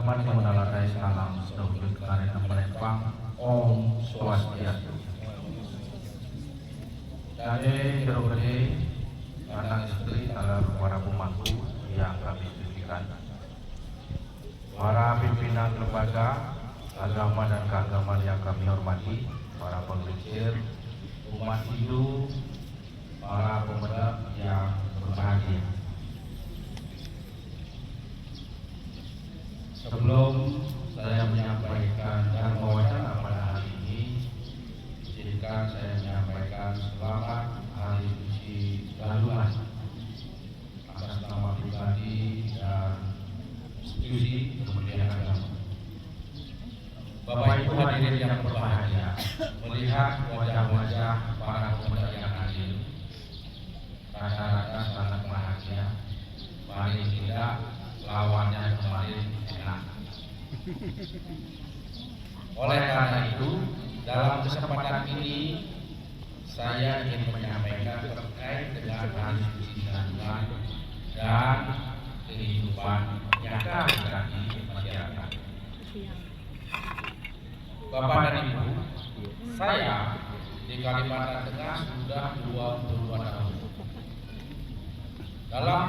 Teman yang menalakai salam sedulur karena Palembang. Om Swastiastu. Jadi terobati anak istri adalah para pemangku yang kami sucikan, para pimpinan lembaga agama dan keagamaan yang kami hormati, para penggelir umat Hindu, para pemuda yang berbahagia. Sebelum saya menyampaikan dharma wacana pada hari ini, izinkan saya menyampaikan selamat Hari Suci Galungan atas nama pribadi dan institusi Kementerian Agama. Bapak Ibu hadirin yang berbahagia, melihat wajah-wajah para pemuda yang hadir, rasa-rasa sangat bahagia. Paling tidak lawannya kemarin enak. Oleh karena itu, dalam kesempatan ini saya ingin menyampaikan terkait dengan Hari Suci Galungan dan kehidupan nyata di masyarakat. Bapak dan Ibu, saya di Kalimantan Tengah sudah 22 tahun. Dalam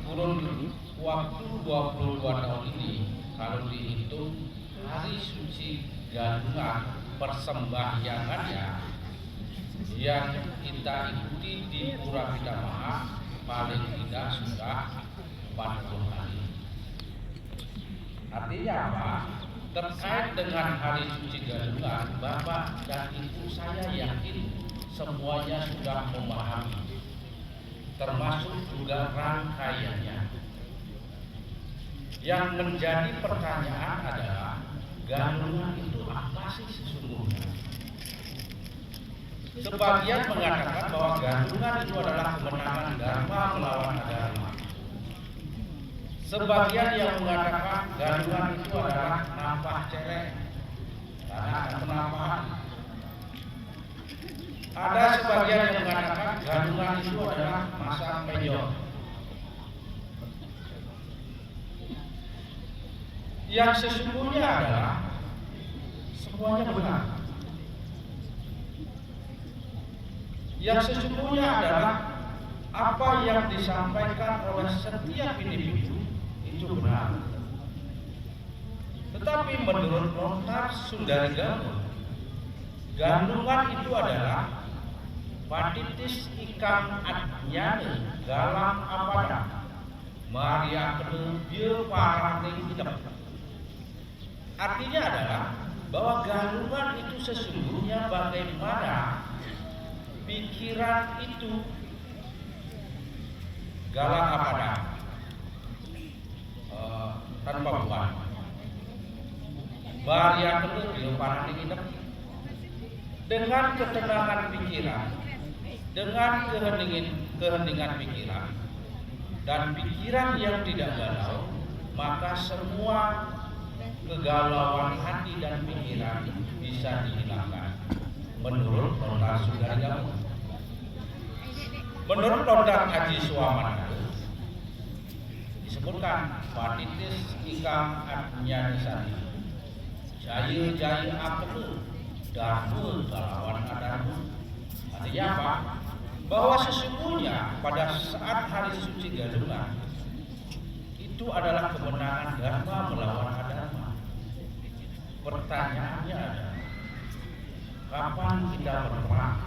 kurun waktu 22 tahun ini, kalau dihitung Hari Suci Galungan persembahyangannya yang kita ikuti di Pura Pitamaha paling tidak sudah 40 hari. Artinya apa? Terkait dengan Hari Suci Galungan, Bapak dan Ibu saya yakin semuanya sudah memahami, termasuk juga rangkaiannya. Yang menjadi pertanyaan adalah, Galungan itu apa sih sesungguhnya? Sebagian mengatakan bahwa Galungan itu adalah kemenangan Dharma melawan Adharma. Sebagian yang mengatakan Galungan itu adalah nampah celek karena ada penampahan. Ada sebagian yang mengatakan Galungan itu adalah masa penyok. Yang sesungguhnya adalah semuanya benar. Yang sesungguhnya adalah apa yang disampaikan oleh setiap individu itu benar. Tetapi menurut Lontar Sundaregamo, Galungan itu adalah patitis ikang adnyane galang apada Maria Kenu Bieu Paraning Hidup. Artinya adalah bahwa Galungan itu sesungguhnya bagaimana pikiran itu galang apada tanpa beban. Maria Kenu Bieu Paraning Hidup dengan ketenangan pikiran, dengan keheningan pikiran dan pikiran yang tidak galau, maka semua kegalauan hati dan pikiran bisa dihilangkan. Menurut Lontar Sundaregamo. Menurut Lontar Aji Swamana disebutkan patitis ikang adnyane sari jaya apelu dahul galawan adarmu. Artinya apa? Bahwa sesungguhnya pada saat Hari Suci Galungan itu adalah kemenangan Dharma melawan Adharma. Pertanyaannya adalah, kapan kita berperang?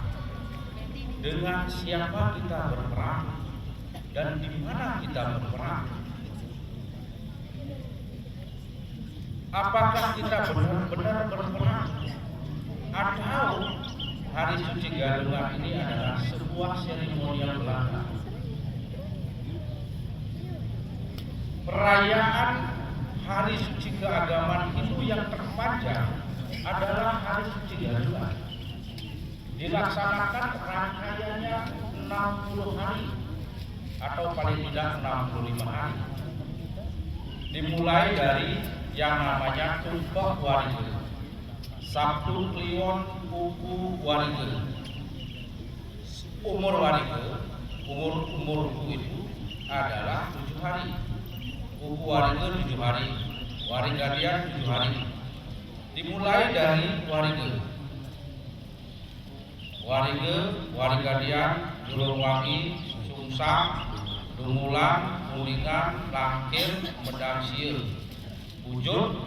Dengan siapa kita berperang? Dan di mana kita berperang? Apakah kita benar-benar berperang? Atau Hari Suci Galungan ini adalah sebuah seremonial belaka? Perayaan Hari Suci keagamaan Hindu yang terpanjang adalah Hari Suci Galungan. Dilaksanakan rangkaiannya 60 hari atau paling tidak 65 hari. Dimulai dari yang namanya Tumpah Warige, Sabtu Kliwon Uku Warige. Umur Warige, umur Uku itu adalah 7 hari. Uku Warige 7 hari, Warigadian 7 hari. Dimulai dari Warige, Warigadian, Jurungwangi, Sungsang, Dumulan, Kulingan, Langkir, Medang Sieu, Wujud.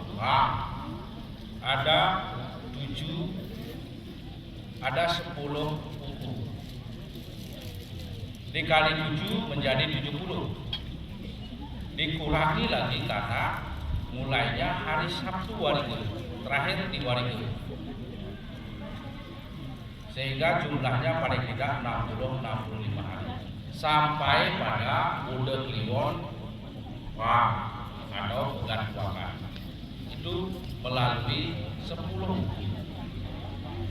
Ada 10 buku. Dikali 7 menjadi 70. Dikurangi lagi karena mulainya hari Sabtu Warige, terakhir di Warige, sehingga jumlahnya paling tidak 60-65 hari sampai pada Ude Kliwon atau Bulan Puaka. Itu melalui 10 buku.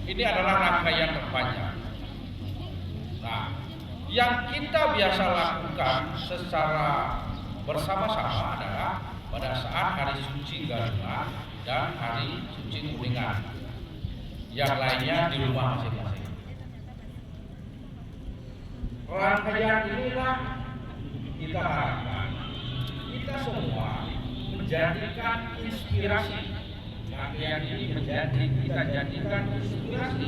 Ini adalah rangkaian terpanjang. Nah, yang kita biasa lakukan secara bersama-sama adalah pada saat hari suci Galungan dan hari suci Kuningan. Yang lainnya di rumah masing-masing. Rangkaian inilah kita harapkan kita semua menjadikan inspirasi. Rangkaian ini kita jadikan inspirasi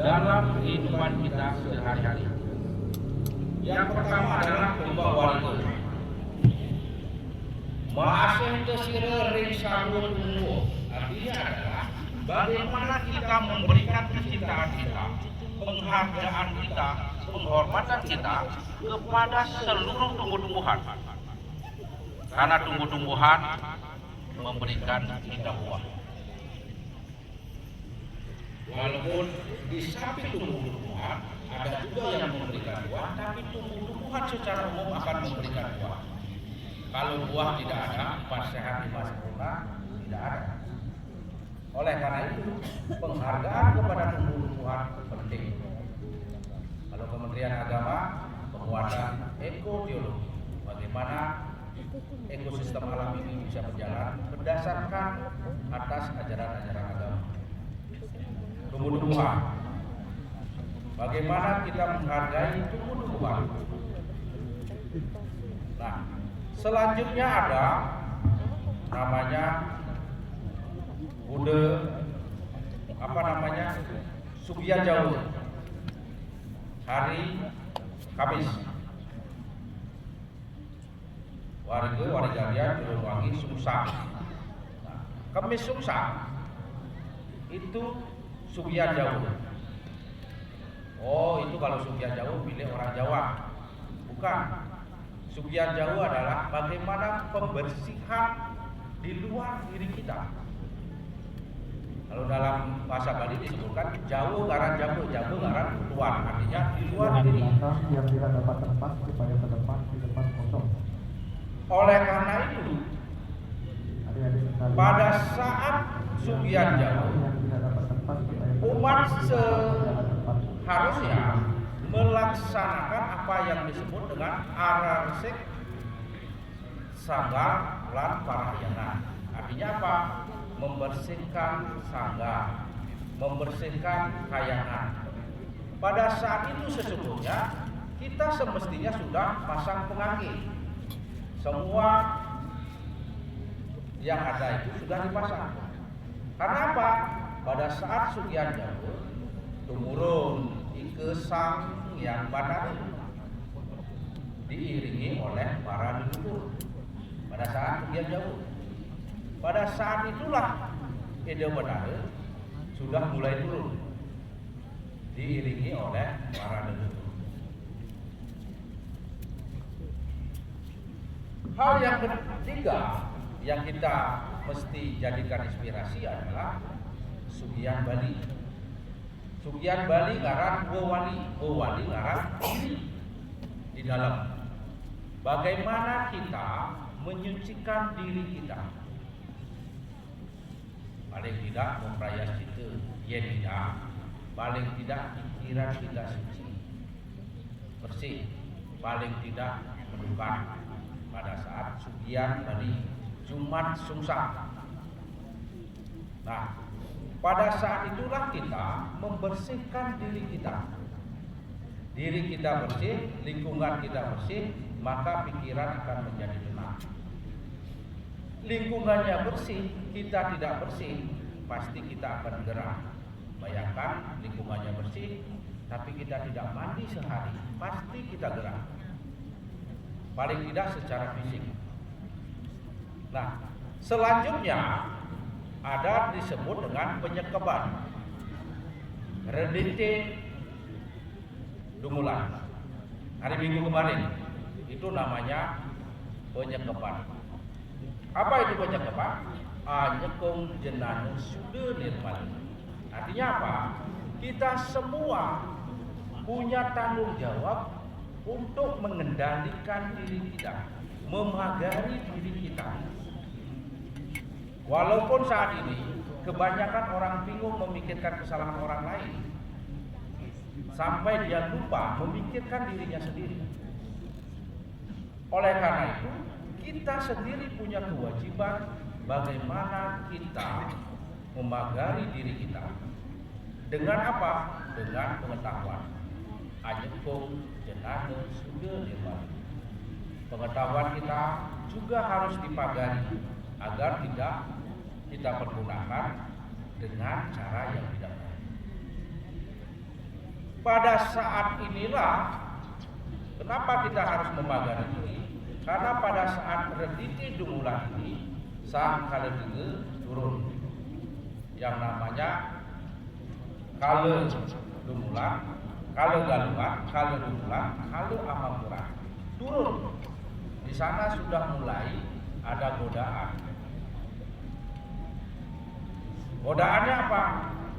dalam kehidupan kita sehari-hari. Yang pertama adalah Tumbak Warige. Maasih tesire ring sabun ungu. Artinya adalah bagaimana kita memberikan kecintaan kita, penghargaan kita, penghormatan kita kepada seluruh tumbuh-tumbuhan. Karena tumbuh-tumbuhan memberikan kita buah. Walaupun di samping tumbuh-tumbuhan ada juga yang memberikan buah, tapi tumbuh-tumbuhan secara umum akan memberikan buah. Kalau buah tidak ada, 4 sehat 5 sempurna tidak ada. Oleh karena itu, penghargaan kepada tumbuh-tumbuhan penting. Kalau Kementerian Agama, penguatan ekobiologi, bagaimana ekosistem alam ini bisa berjalan berdasarkan atas ajaran-ajaran agama. Tumbuh-tumbuhan, bagaimana kita menghargai tumbuh-tumbuhan. Nah, selanjutnya ada namanya Bude Sugian Jawa, hari Kamis. Warigadian, Jurungwangi, Sungsang. Nah, Kamis Sungsang itu Sugian Jawa. Oh, itu kalau Sugian Jawa milik orang Jawa. Bukan. Sugian Jawa adalah bagaimana pembersihan di luar diri kita. Kalau dalam bahasa Bali disebutkan Jawa ngaran Jawa, Jawa ngaran luar, artinya di luar diri. Yang tidak dapat tempat supaya ke depan, di depan kosong. Oleh karena itu, pada saat Sugian Jawa, umat seharusnya melaksanakan apa yang disebut dengan ararsik sanggar lan parahyangan. Artinya apa? Membersihkan sanggar, membersihkan kayangan. Pada saat itu sesungguhnya kita semestinya sudah pasang pengangki. Semua yang ada itu sudah dipasang. Karena apa? Pada saat Sugian Jawa tumurun ke sang yang badai diiringi oleh para leluhur. Pada saat Sugian Jawa, pada saat itulah Ede Badai sudah mulai turun, diiringi oleh para leluhur. Hal yang ketiga yang kita mesti jadikan inspirasi adalah Sugian Bali. Sugian Bali ngaran Wali ngaran di dalam. Bagaimana kita menyucikan diri kita? Paling tidak memperayas itu, ya tidak. Paling tidak pikiran kita suci, bersih. Paling tidak mendukan pada saat Sugian Bali, Jumat Sungsang. Nah, pada saat itulah kita membersihkan diri kita. Diri kita bersih, lingkungan kita bersih, maka pikiran akan menjadi tenang. lingkungannya bersih, kita tidak bersih, pasti kita akan gerah. Bayangkan lingkungannya bersih, tapi kita tidak mandi sehari, pasti kita gerah. Paling tidak secara fisik. Nah, selanjutnya ada disebut dengan penyekeban, redite dumulan. Hari Minggu kemarin itu namanya penyekeban. Apa itu penyekeban? Anyekung jenanu sudah nirmali. Artinya apa? Kita semua punya tanggung jawab untuk mengendalikan diri kita, memagari diri kita. Walaupun saat ini kebanyakan orang bingung memikirkan kesalahan orang lain, sampai dia lupa memikirkan dirinya sendiri. Oleh karena itu, kita sendiri punya kewajiban bagaimana kita memagari diri kita. Dengan apa? Dengan pengetahuan. Anyekung jenane sudah dimana. Pengetahuan kita juga harus dipagari agar tidak kita pergunakan dengan cara yang tidak baik. Pada saat inilah kenapa kita harus memagari diri? Karena pada saat rediti dumulan ini sang kalendenge turun yang namanya kale dumulan, kale galuan, kale dumulan, kale amapura turun. Di sana sudah mulai ada godaan. Godaannya apa?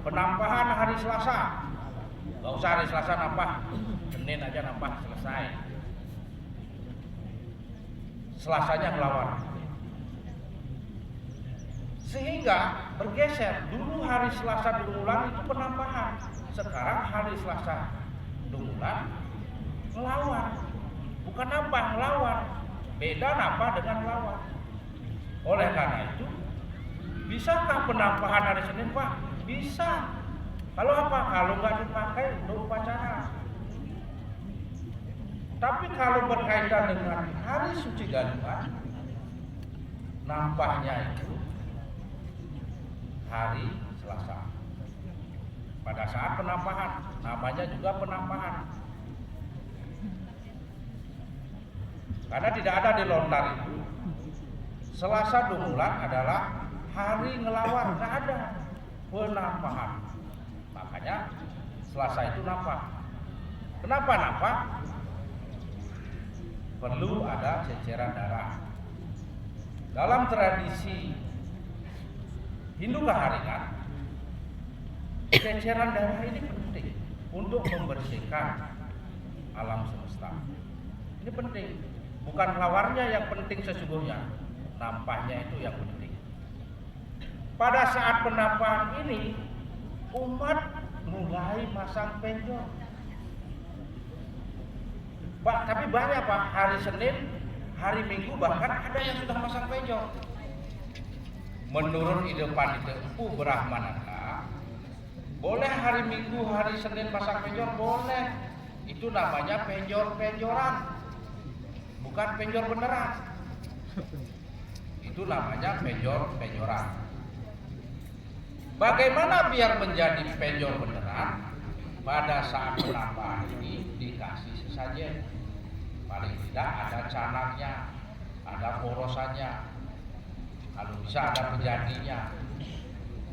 Penampahan hari Selasa. Gak usah hari Selasa nampah, Senin aja nampah, selesai. Selasanya melawan. Sehingga bergeser. Dulu hari Selasa dumulan itu penampahan. Sekarang hari Selasa dumulan melawan. Bukan nampah, melawan. Beda nampah dengan melawan. Oleh karena itu, bisakah penampahan hari Senin, Pak? Bisa. Kalau apa? Kalau nggak dipakai untuk upacara. Tapi kalau berkaitan dengan hari suci Galuhan, nampahnya itu hari Selasa. Pada saat penampahan, namanya juga penampahan. Karena tidak ada di lontar itu. Selasa dumulan adalah hari ngelawan, nggak ada penampahan. Makanya Selasa itu nampah. Kenapa nampah? Perlu ada ceceran darah. Dalam tradisi Hindu Kaharikan, ceceran darah ini penting untuk membersihkan alam semesta. Ini penting. Bukan lawarnya yang penting sesungguhnya, nampahnya itu yang penting. Pada saat penampahan ini, umat mulai masang penjor. Pak, tapi banyak Pak, hari Senin, hari Minggu bahkan ada yang sudah masang penjor. Menurut ide Pandita Empu Brahmanaka, boleh hari Minggu, hari Senin pasang penjor, boleh. Itu namanya penjor-penjoran, bukan penjor beneran. Itu namanya penjor-penjoran. Bagaimana biar menjadi penjor beneran? Pada saat penampahan ini dikasih sesajen. Paling tidak ada canangnya, ada porosannya, kalau bisa ada pejadinya,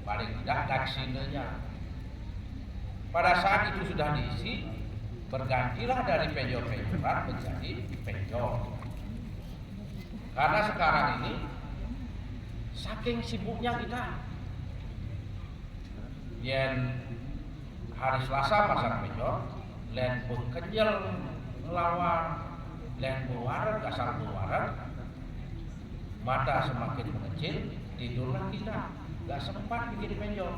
paling tidak daksinenya. Pada saat itu sudah diisi, bergantilah dari penjor-penjoran menjadi penjor. Karena sekarang ini saking sibuknya kita, yen hari Selasa pasang penjor, len bekenyel ngelawan, len berwareng kasar berwareng, mata semakin mengecil, tidurlah kita, gak sempat bikin penjor.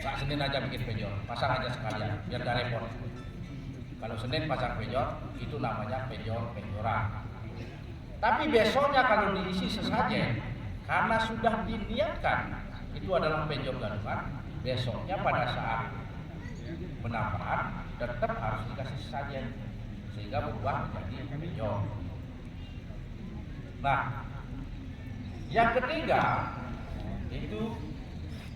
Gak Senin aja bikin penjor, pasang aja sekalian, biar gak repot. Kalau Senin pasang penjor, itu namanya penjor-penjoran. Tapi besoknya kalau diisi sesajen, karena sudah diniatkan, itu adalah penjor Galuhan, besoknya pada saat penampahan tetap harus dikasih sesajen, sehingga berubah menjadi penjor. Nah, Yang ketiga itu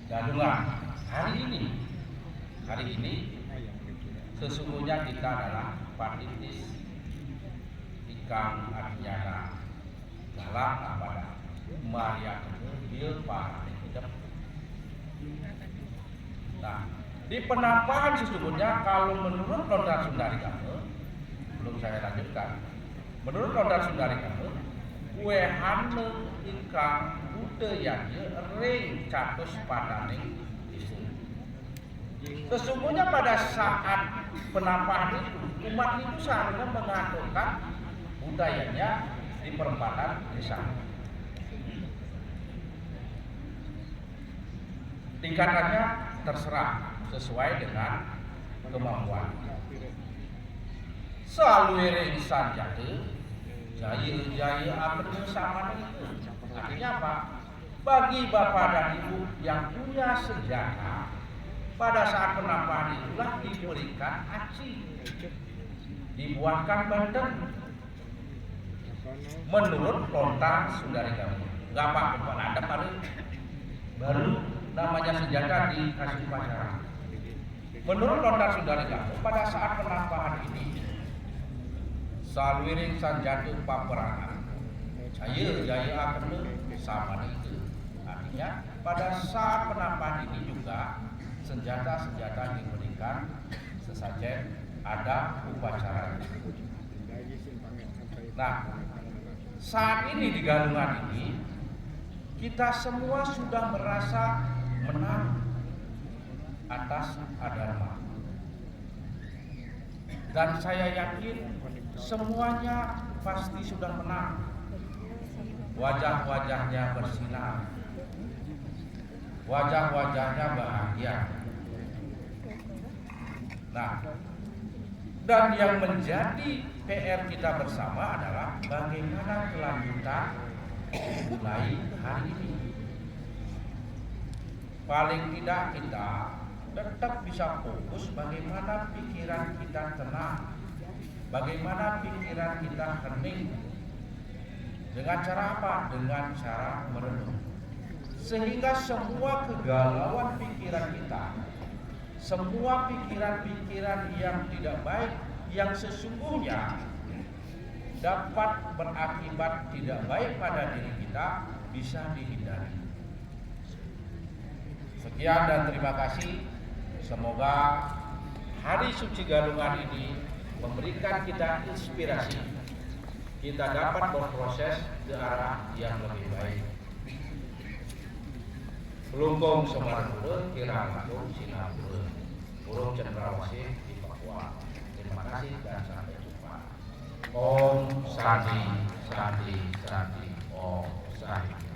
gadungan. Hari ini sesungguhnya kita adalah Patitis Ikang Adnyana galak kepada Maria Bil para hidup. Nah, di penampahan sesungguhnya kalau menurut Nodar Sundari Kame, belum saya lanjutkan. Menurut Nodar Sundari Kame, wehane ikang budayanya ring catus padaning isu. Sesungguhnya pada saat penampahan itu, umat itu seharusnya mengaturkan budayanya di perempatan desa. Tingkatannya terserah sesuai dengan kemampuan. Saluiring sanjate jaya apening sama itu. Artinya apa? Bagi bapak dan ibu yang punya senjata, pada saat penampahan itulah diberikan aci, dibuatkan banten. Menurut Lontar Sundari Kame, nggak apa-apa ada baru namanya senjata dikasih upacara. Menurut Lontar Sundari Kame, pada saat penampahan ini, saluiring sanjatu paperangan, jaya akan sama itu. Artinya pada saat penampahan ini juga senjata-senjata diberikan sesajen ada upacara. Nah, saat ini di Galungan ini kita semua sudah merasa menang atas Adharma. Dan saya yakin semuanya pasti sudah menang. Wajah-wajahnya bersinar. Wajah-wajahnya bahagia. Nah, dan yang menjadi PR kita bersama adalah bagaimana kelanjutan mulai hari ini. Paling tidak kita tetap bisa fokus bagaimana pikiran kita tenang, bagaimana pikiran kita hening. Dengan cara apa? Dengan cara merenung. Sehingga semua kegalauan pikiran kita, semua pikiran-pikiran yang tidak baik, yang sesungguhnya dapat berakibat tidak baik pada diri kita, bisa dihindari. Sekian dan terima kasih. Semoga hari suci Galungan ini memberikan kita inspirasi. Kita dapat berproses ke arah yang lebih baik. Lumbung Semarang Kiramatung Sinapura, Burung Cendrawasih di Papua. Terima kasih dan sampai jumpa. Om Santi Santi Santi Om Santi.